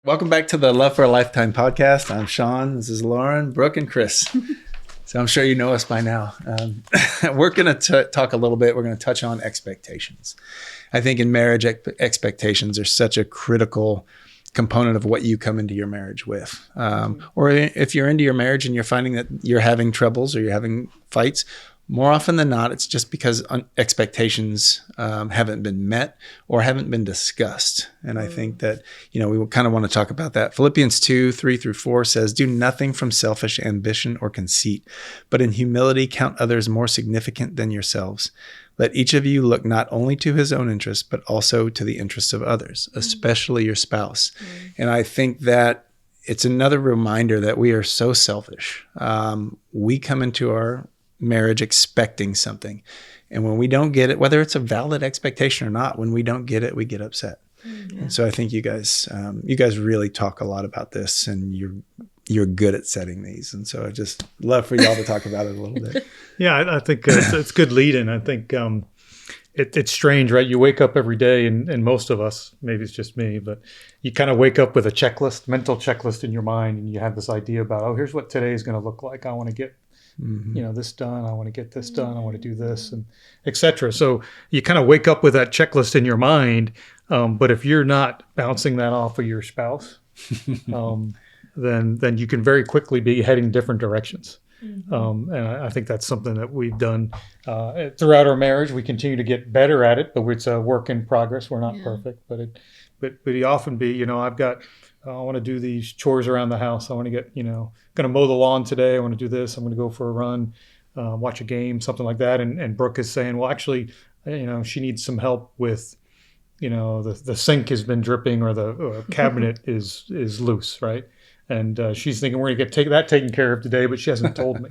Welcome back to the Love for a Lifetime podcast. I'm Sean. This is Lauren, Brooke, and Chris. So I'm sure you know us by now. We're going to talk a little bit. We're going to touch on expectations. I think in marriage, expectations are such a critical component of what you come into your marriage with. Or if you're into your marriage and you're finding that you're having troubles or you're having fights, more often than not, it's just because expectations haven't been met or haven't been discussed. And I think that, we kind of want to talk about that. Philippians 2:3-4 says, "Do nothing from selfish ambition or conceit, but in humility count others more significant than yourselves. Let each of you look not only to his own interests, but also to the interests of others, especially your spouse." And I think that it's another reminder that we are so selfish. We come into our marriage expecting something, and when we don't get it, whether it's a valid expectation or not, when we don't get it, we get upset. And so I think you guys really talk a lot about this, and you're good at setting these, and so I just love for y'all to talk about it a little bit. I think it's good lead-in. I think it's strange, right? You wake up every day, and most of us, maybe it's just me, but you kind of wake up with a mental checklist in your mind, and you have this idea about, here's what today is going to look like. I want to get this done. I want to get this done. I want to do this, and et cetera. So you kind of wake up with that checklist in your mind. But if you're not bouncing that off of your spouse, then you can very quickly be heading different directions. And I think that's something that we've done throughout our marriage. We continue to get better at it, but it's a work in progress. We're not perfect, but you often be, I want to do these chores around the house. I want to get, going to mow the lawn today. I want to do this. I'm going to go for a run, watch a game, something like that. And Brooke is saying, well, actually, she needs some help with, the sink has been dripping or the cabinet is loose, right? And she's thinking we're going to take that taken care of today, but she hasn't told me,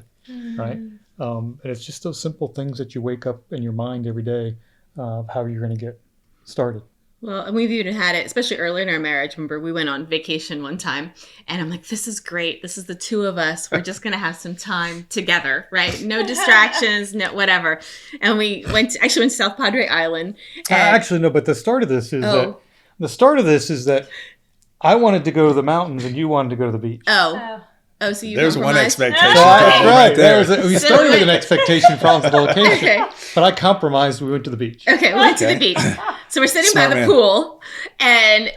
right? And it's just those simple things that you wake up in your mind every day of how you're going to get started. Well, and we've even had it, especially early in our marriage. Remember, we went on vacation one time, and I'm like, this is great. This is the two of us. We're just going to have some time together, right? No distractions, no whatever. And we went to South Padre Island. Actually, no, but the start of this is that I wanted to go to the mountains and you wanted to go to the beach. So you there's one expectation. Right there. We started with an expectation from the location, okay. But I compromised. We went to the beach. Okay, we went to the beach. So we're sitting by the pool, and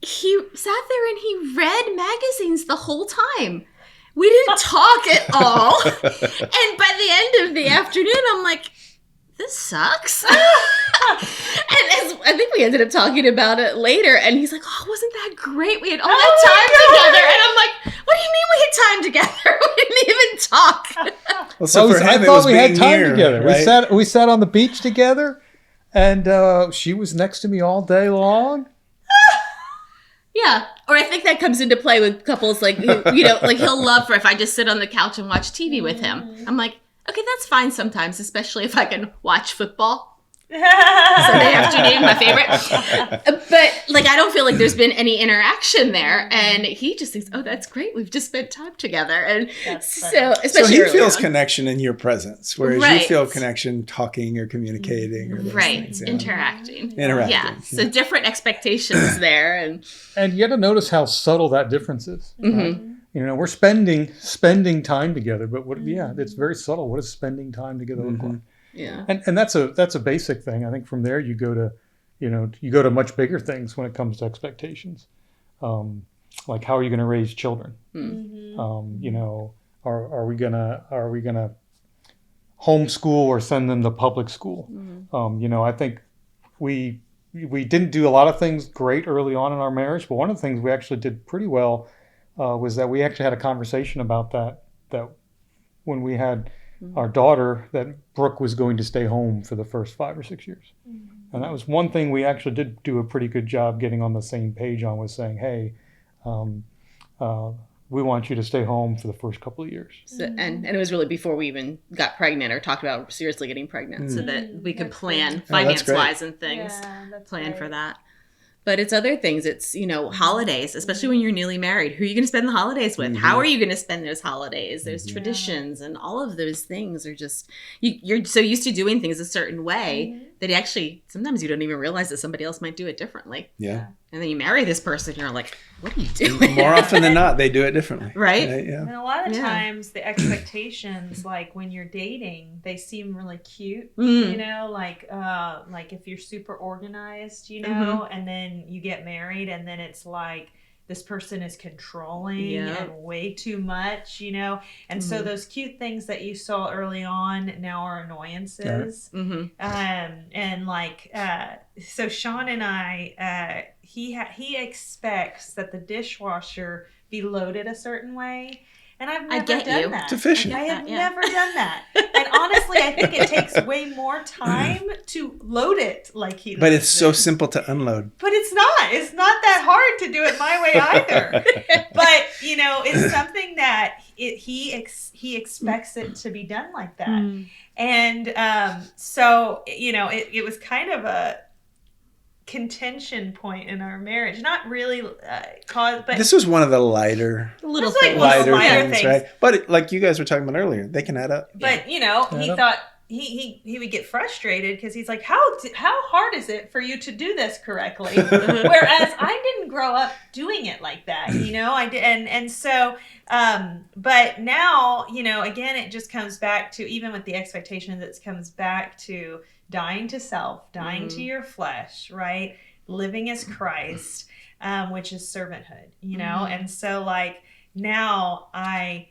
he sat there and he read magazines the whole time. We didn't talk at all. And by the end of the afternoon, I'm like, this sucks. And I think we ended up talking about it later, and he's like, wasn't that great? We had all that time together. And I'm like, what do you mean we had time together? We didn't even talk. Well, so I thought we had time together. Right? We sat on the beach together, and she was next to me all day long. Yeah. Or I think that comes into play with couples like he'll love for if I just sit on the couch and watch TV with him. I'm like, okay, that's fine sometimes, especially if I can watch football. Sunday afternoon, my favorite. But I don't feel like there's been any interaction there, and he just thinks, that's great. We've just spent time together, and so he feels connection in your presence, whereas you feel connection talking or communicating, or things, interacting. Yeah, so different expectations there, and you got to notice how subtle that difference is. Right? We're spending time together, but it's very subtle. What does spending time together look like? Yeah. And that's a basic thing. I think from there you go to much bigger things when it comes to expectations. Like how are you going to raise children? Are we gonna homeschool or send them to public school? I think we didn't do a lot of things great early on in our marriage, but one of the things we actually did pretty well was that we actually had a conversation about that when we had our daughter, that Brooke was going to stay home for the first 5 or 6 years. And that was one thing we actually did do a pretty good job getting on the same page on, was saying, hey, we want you to stay home for the first couple of years. So, and it was really before we even got pregnant or talked about seriously getting pregnant, so that we could plan finance-wise and things, plan for that. But it's other things. It's, holidays, especially when you're newly married. Who are you going to spend the holidays with? How are you going to spend those holidays? There's traditions, and all of those things are just, you're so used to doing things a certain way that actually, sometimes you don't even realize that somebody else might do it differently. Yeah. And then you marry this person, you're like, what are you doing? More often than not, they do it differently. Right? Yeah. And a lot of times the expectations, like when you're dating, they seem really cute, you know, like if you're super organized, you know, and then you get married and then it's like, this person is controlling and way too much, you know? And so those cute things that you saw early on now are annoyances. And like, so Sean and I, he expects that the dishwasher be loaded a certain way. And I've never done that. It's efficient. I have never done that. And honestly, I think it takes way more time to load it like he does. But it's so simple to unload. But it's not. It's not that hard to do it my way either. But, you know, it's something that he expects it to be done like that. And so, you know, it was kind of a contention point in our marriage. Not really but this was one of the lighter things, right? But like you guys were talking about earlier, they can add up. But you know, he thought he would get frustrated because he's like, how hard is it for you to do this correctly? Whereas I didn't grow up doing it like that, you know. I did, and so but now, you know, again, it just comes back to, even with the expectations, it comes back to dying to self, dying to your flesh, right? Living as Christ, which is servanthood, you know? And so like now I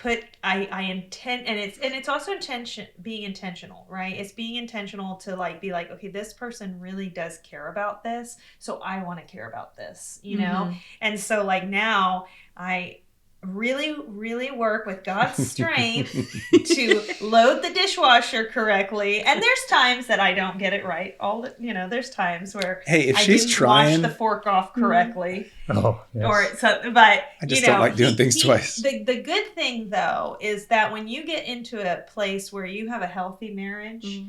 intend, and it's also being intentional, right? It's being intentional to like, be like, okay, this person really does care about this. So I want to care about this, you know? And so like now I really work with God's strength to load the dishwasher correctly. And there's times that I don't get it right. There's times where if I she's didn't trying, wash the fork off correctly. Oh, yes. Or so, but I just don't like doing things twice. The good thing though is that when you get into a place where you have a healthy marriage,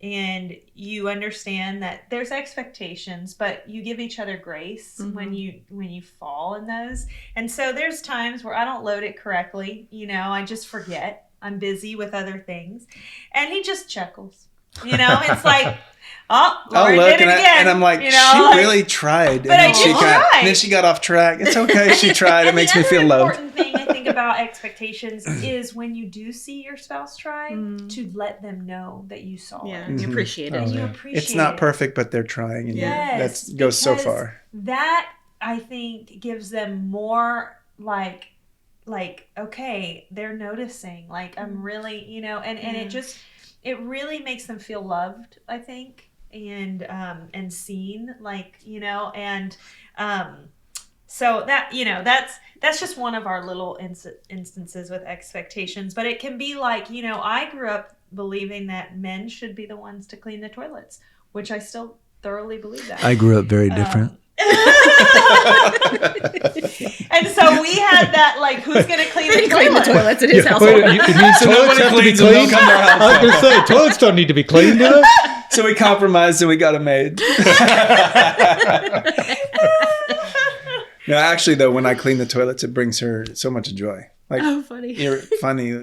and you understand that there's expectations, but you give each other grace when you fall in those. And so there's times where I don't load it correctly, you know, I just forget. I'm busy with other things. And he just chuckles. You know, it's like, oh, Lord look, did it again. And I'm like, you know, she really tried. But I did try. And then she got off track. It's okay. She tried. It makes me feel loved. The important thing I think about expectations is when you do see your spouse try, to let them know that you saw it. You appreciate it. And you appreciate It's not it. perfect, but they're trying. And that goes so far. That, I think, gives them more like, okay, they're noticing. Like, I'm really, you know, and it really makes them feel loved, I think, and seen, like, you know, and so that, you know, that's just one of our little instances with expectations. But it can be like, you know, I grew up believing that men should be the ones to clean the toilets, which I still thoroughly believe that. I grew up very different. And so we had that, like, who's going to clean the toilets in his household? It means toilets have to be cleaned. I was going to say, toilets don't need to be cleaned, do they? So we compromised and we got a maid. No, actually, though, when I clean the toilets, it brings her so much joy. Like, funny.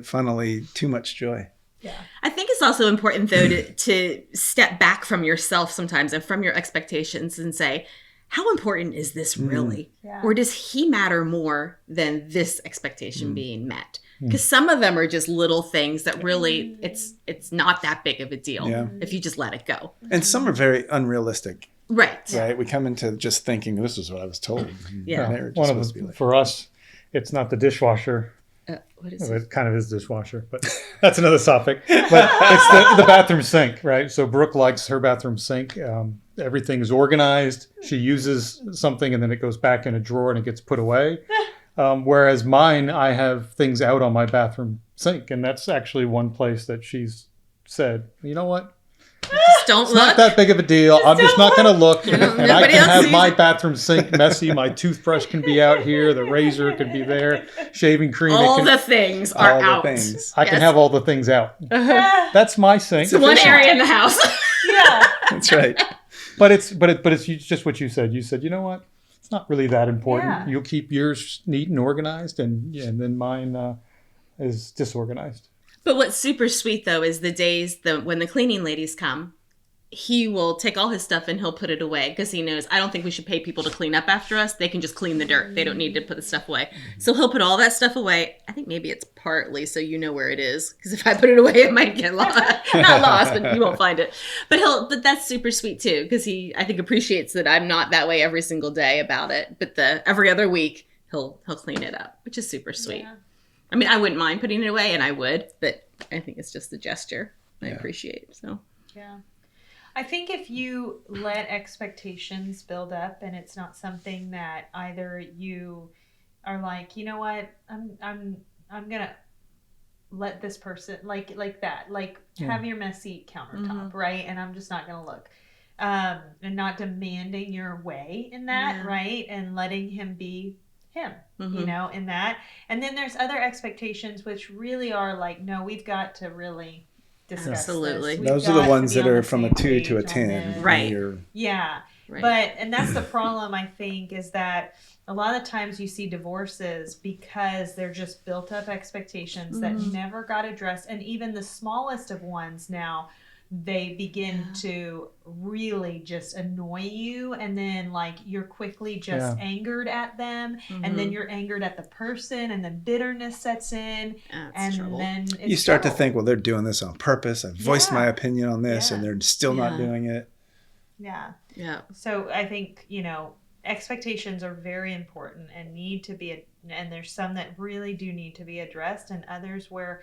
Funnily, too much joy. Yeah. I think it's also important, though, to step back from yourself sometimes and from your expectations and say, how important is this really? Yeah. Or does he matter more than this expectation being met? Because some of them are just little things that really, it's not that big of a deal if you just let it go. And some are very unrealistic. Right. Right. We come into just thinking, this is what I was told. Yeah. One of them, for us, it's not the dishwasher. What is it kind of is dishwasher, but that's another topic. But it's the bathroom sink, right? So Brooke likes her bathroom sink. Everything is organized. She uses something and then it goes back in a drawer and it gets put away. Whereas mine, I have things out on my bathroom sink. And that's actually one place that she's said, you know what? Just don't It's look. not that big of a deal. I'm just not going to look. And I Nobody can else have sees my it. bathroom sink messy. My toothbrush can be out here. The razor could be there. Shaving cream. All the things are All the out. things. I can have all the things out. That's my sink. So- One area in the house. Yeah. That's right. But it's just what you said. You said, you know what? It's not really that important. Yeah. You'll keep yours neat and organized, and then mine is disorganized. But what's super sweet, though, is the days when the cleaning ladies come he will take all his stuff and he'll put it away because he knows I don't think we should pay people to clean up after us. They can just clean the dirt. They don't need to put the stuff away. So he'll put all that stuff away. I think maybe it's partly so you know where it is, because if I put it away, it might get lost. Not lost, but you won't find it. But that's super sweet too, because he, I think, appreciates that I'm not that way every single day about it. But every other week he'll clean it up, which is super sweet. Yeah. I mean, I wouldn't mind putting it away, and I would, but I think it's just the gesture I appreciate. So Yeah. I think if you let expectations build up and it's not something that either you are like, you know what, I'm gonna let this person like that, like have your messy countertop, right? And I'm just not gonna look. And not demanding your way in that, right? And letting him be him, you know, in that. And then there's other expectations which really are like, no, we've got to really discuss Absolutely. this. Those are the ones that are from a 2 to a 10. Right. Yeah. Right. And that's the problem, I think, is that a lot of times you see divorces because they're just built up expectations that never got addressed. And even the smallest of ones now, they begin to really just annoy you, and then like you're quickly just angered at them, and then you're angered at the person, and then bitterness sets in, and trouble. then it's You start to trouble. think, well, they're doing this on purpose. I've voiced my opinion on this, and they're still not doing it. Yeah. So I think, you know, expectations are very important and need to be, and there's some that really do need to be addressed, and others where,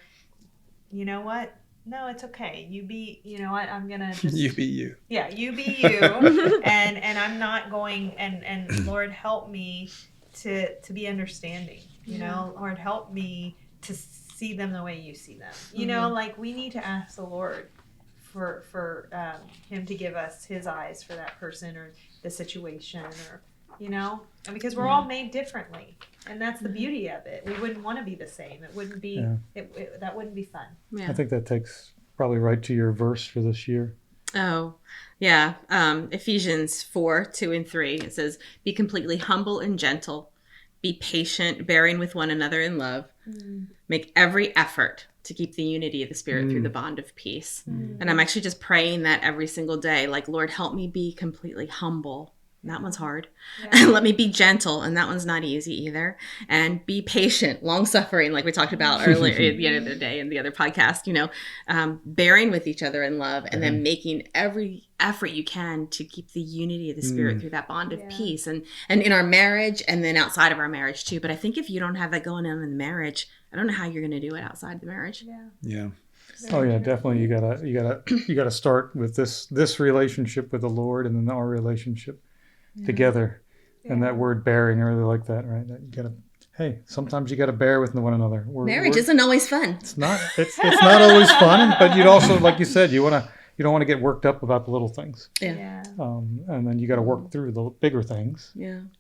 you know what? No, it's okay. You be, you know what? I'm gonna just You be you. Yeah, you be you, and I'm not going. And Lord, help me to be understanding. You know, Lord, help me to see them the way you see them. You know, like we need to ask the Lord for him to give us his eyes for that person or the situation, or you know, and because we're all made differently. And that's the beauty of it. We wouldn't want to be the same. It wouldn't be, that wouldn't be fun. yeah. I think that takes probably right to your verse for this year. Oh, yeah. Ephesians 4:2-3. It says, "Be completely humble and gentle. Be patient, bearing with one another in love. Make every effort to keep the unity of the Spirit through the bond of peace." And I'm actually just praying that every single day. Like, Lord, help me be completely humble. That one's hard. And let me be gentle, and that one's not easy either. And be patient, long-suffering, like we talked about earlier the other day in the other podcast, you know, bearing with each other in love, and then making every effort you can to keep the unity of the Spirit through that bond of peace, and in our marriage, and then outside of our marriage too. But I think if you don't have that going on in the marriage, I don't know how you're going to do it outside the marriage. Yeah. Oh yeah, definitely. You gotta start with this relationship with the Lord, and then our relationship together. And that word bearing, I really like that, right? That you gotta, hey, sometimes you gotta bear with one another. Marriage isn't always fun. It's not not always fun, but you'd also, like you said, you don't want to get worked up about the little things. And then you got to work through the bigger things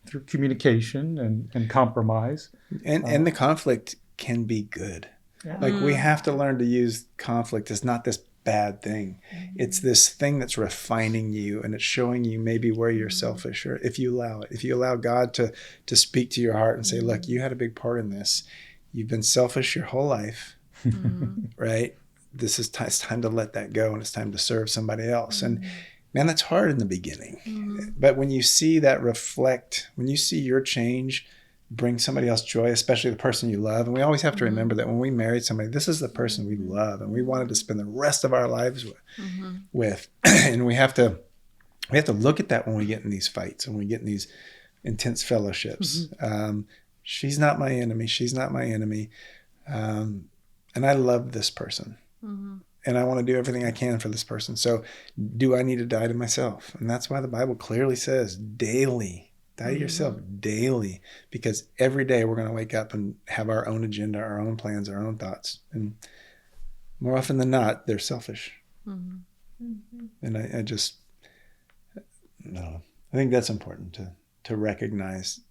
through communication and compromise. And the conflict can be good. Like we have to learn to use conflict as not this bad thing. It's this thing that's refining you, and it's showing you maybe where you're selfish, or if you allow it. If you allow God to speak to your heart and say, look, you had a big part in this. You've been selfish your whole life, right? This is it's time to let that go, and it's time to serve somebody else. And man, that's hard in the beginning. But when you see that reflect, when you see your change bring somebody else joy, especially the person you love. And we always have to remember that when we married somebody, this is the person we love and we wanted to spend the rest of our lives with. And we have to look at that when we get in these fights, when we get in these intense fellowships. She's not my enemy. She's not my enemy. And I love this person. And I want to do everything I can for this person. So do I need to die to myself? And that's why the Bible clearly says daily. Die to yourself daily, because every day we're going to wake up and have our own agenda, our own plans, our own thoughts. And more often than not, they're selfish. And I think that's important to recognize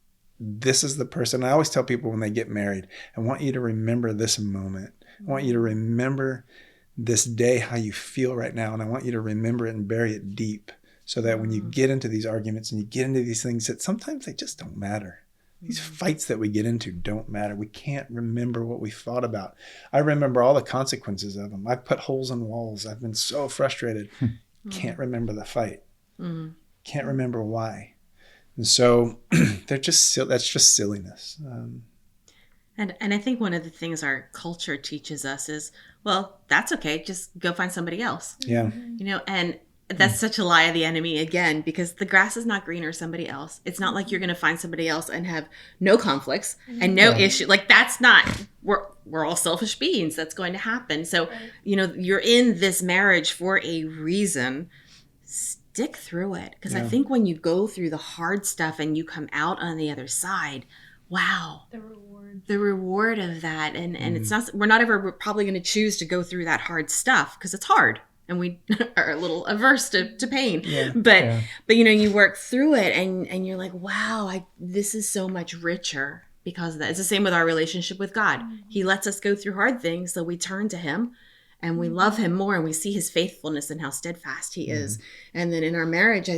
this is the person. I always tell people when they get married, I want you to remember this moment. I want you to remember this day, how you feel right now. And I want you to remember it and bury it deep. So that when you get into these arguments and you get into these things that sometimes they just don't matter. These fights that we get into don't matter. We can't remember what we thought about. I remember all the consequences of them. I've put holes in walls. I've been so frustrated. can't remember the fight, can't remember why. And so that's just silliness. And I think one of the things our culture teaches us is, well, that's okay. Just go find somebody else. Yeah. And that's such a lie of the enemy again, because the grass is not greener somebody else. It's not like you're going to find somebody else and have no conflicts and no issue. Like that's not, we're all selfish beings. That's going to happen. So, you're in this marriage for a reason. Stick through it. Because I think when you go through the hard stuff and you come out on the other side, wow. The reward of that. And it's not, we're not ever probably going to choose to go through that hard stuff because it's hard. And we are a little averse to pain, but you work through it, and you're like, wow, this is so much richer because of that. It's the same with our relationship with God. He lets us go through hard things, so we turn to Him, and we love Him more, and we see His faithfulness and how steadfast He is. And then in our marriage,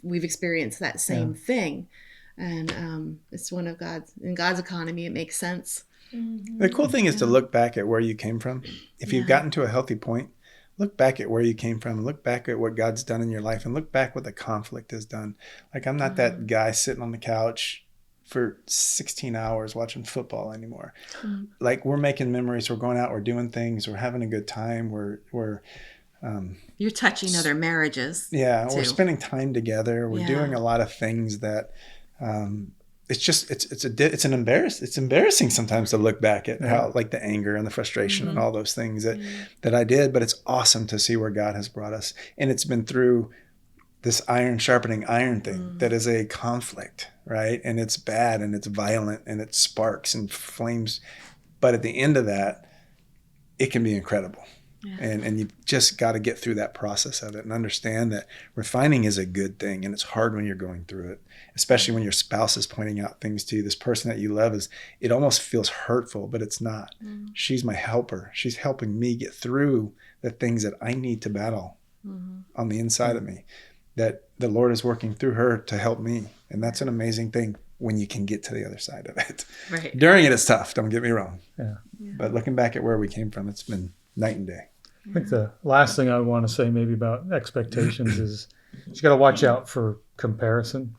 we've experienced that same thing, and it's one of God's economy. It makes sense. The cool thing is to look back at where you came from. If you've gotten to a healthy point, look back at where you came from, and look back at what God's done in your life, and look back what the conflict has done. Like, I'm not that guy sitting on the couch for 16 hours watching football anymore. Like, we're making memories. We're going out. We're doing things. We're having a good time. You're touching other marriages. Yeah. Too. We're spending time together. We're doing a lot of things that, it's embarrassing sometimes to look back at how, like, the anger and the frustration and all those things that I did, but it's awesome to see where God has brought us. And it's been through this iron sharpening iron thing that is a conflict, right? And it's bad and it's violent and it sparks and flames. But at the end of that, it can be incredible. Yeah. And you've just got to get through that process of it and understand that refining is a good thing. And it's hard when you're going through it, especially when your spouse is pointing out things to you. This person that you love it almost feels hurtful, but it's not. She's my helper. She's helping me get through the things that I need to battle on the inside of me, that the Lord is working through her to help me. And that's an amazing thing when you can get to the other side of it. Right. During it, it's tough. Don't get me wrong. Yeah. But looking back at where we came from, it's been night and day. I think the last thing I want to say maybe about expectations is you got to watch out for comparison.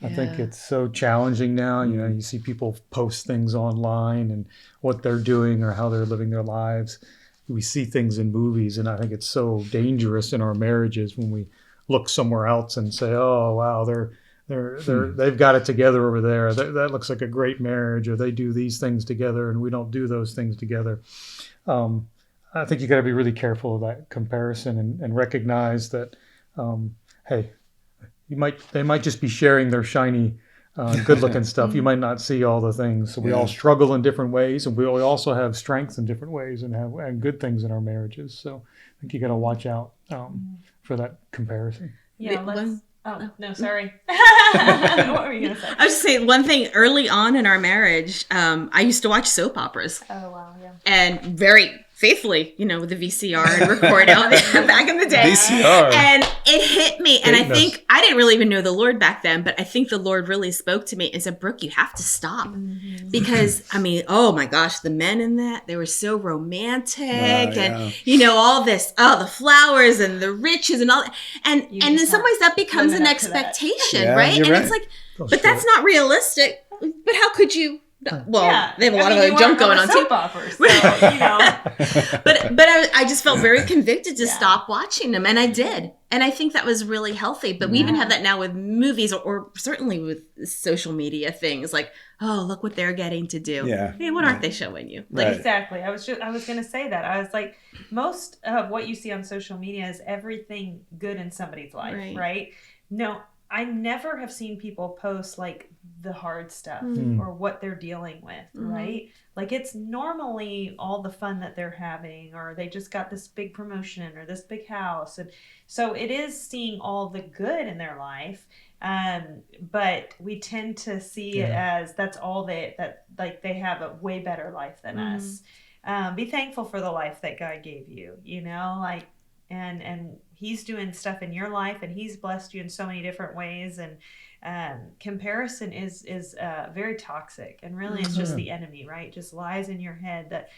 I think it's so challenging now. You see people post things online and what they're doing or how they're living their lives. We see things in movies, and I think it's so dangerous in our marriages when we look somewhere else and say, "Oh, wow, they've got it together over there. That looks like a great marriage," or they do these things together and we don't do those things together. I think you got to be really careful of that comparison and recognize that, hey, they might just be sharing their shiny, good-looking stuff. You might not see all the things. So we all struggle in different ways, and we also have strengths in different ways and good things in our marriages. So I think you got to watch out for that comparison. Yeah. No, sorry. What were you going to say? I was just saying one thing early on in our marriage. I used to watch soap operas. Oh, wow. Yeah. And very faithfully, with the VCR and record out back in the day. VCR. And it hit me. And I think I didn't really even know the Lord back then, but I think the Lord really spoke to me and said, Brooke, you have to stop. Because, oh my gosh, the men in that, they were so romantic and, all this, the flowers and the riches and all that. And in some ways that becomes an expectation, right? And it's like, but that's not realistic. But how could you? Well, they have a lot of other junk going on too. Offers, so, But I just felt very convicted to stop watching them, and I did. And I think that was really healthy. But we even have that now with movies or certainly with social media things like, oh, look what they're getting to do. Yeah. Hey, what aren't they showing you? Like, exactly. I was going to say that. I was like, most of what you see on social media is everything good in somebody's life, right? No, I never have seen people post like the hard stuff or what they're dealing with, right? Like it's normally all the fun that they're having, or they just got this big promotion or this big house. And so it is seeing all the good in their life. But we tend to see it as that's all they have a way better life than us. Be thankful for the life that God gave you, and he's doing stuff in your life and he's blessed you in so many different ways. And comparison is very toxic, and really it's just the enemy, right? Just lies in your head that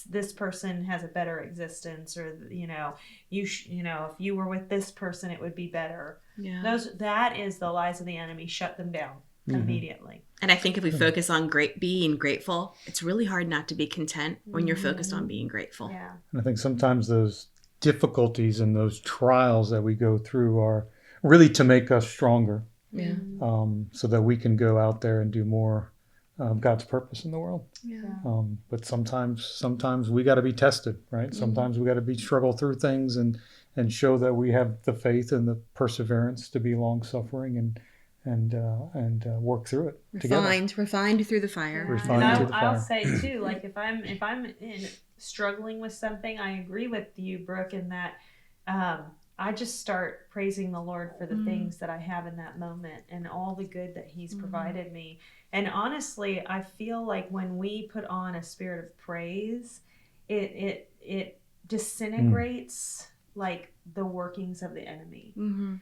this person has a better existence, or if you were with this person it would be better. That is the lies of the enemy. Shut them down immediately. And I think if we focus on being grateful, it's really hard not to be content when you're focused on being grateful. Yeah. And I think sometimes those difficulties and those trials that we go through are really to make us stronger. Yeah. So that we can go out there and do more God's purpose in the world. Yeah. But sometimes we got to be tested, right? Sometimes we got to struggle through things and show that we have the faith and the perseverance to be long suffering and work through it together. Refined through the fire. And I'll say too, like if I'm struggling with something, I agree with you, Brooke, in that I just start praising the Lord for the things that I have in that moment and all the good that He's provided me. And honestly, I feel like when we put on a spirit of praise, it disintegrates like the workings of the enemy. And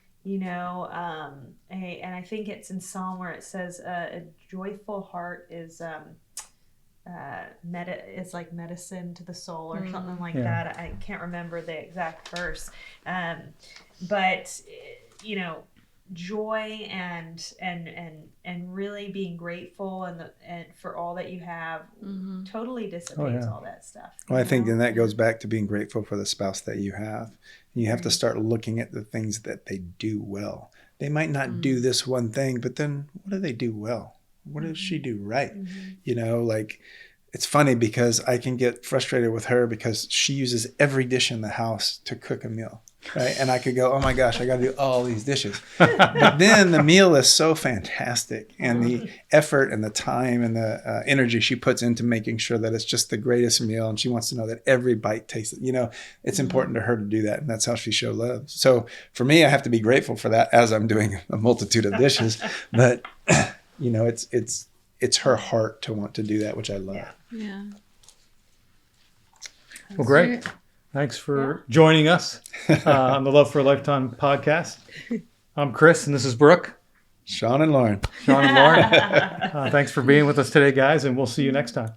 I think it's in Psalm where it says a joyful heart is it's like medicine to the soul, or something like that. I can't remember the exact verse, but joy and really being grateful and for all that you have totally dissipates all that stuff. Well, I think then that goes back to being grateful for the spouse that you have. You have to start looking at the things that they do well. They might not do this one thing, but then what do they do well? What does she do right? Like it's funny because I can get frustrated with her because she uses every dish in the house to cook a meal, right? And I could go, oh my gosh, I got to do all these dishes. But then the meal is so fantastic, and the effort and the time and the energy she puts into making sure that it's just the greatest meal. And she wants to know that every bite tastes, it's important to her to do that. And that's how she shows love. So for me, I have to be grateful for that as I'm doing a multitude of dishes. But it's her heart to want to do that, which I love. Yeah. Well, great. Thanks for joining us on the Love for a Lifetime podcast. I'm Chris, and this is Brooke. Sean and Lauren. Thanks for being with us today, guys, and we'll see you next time.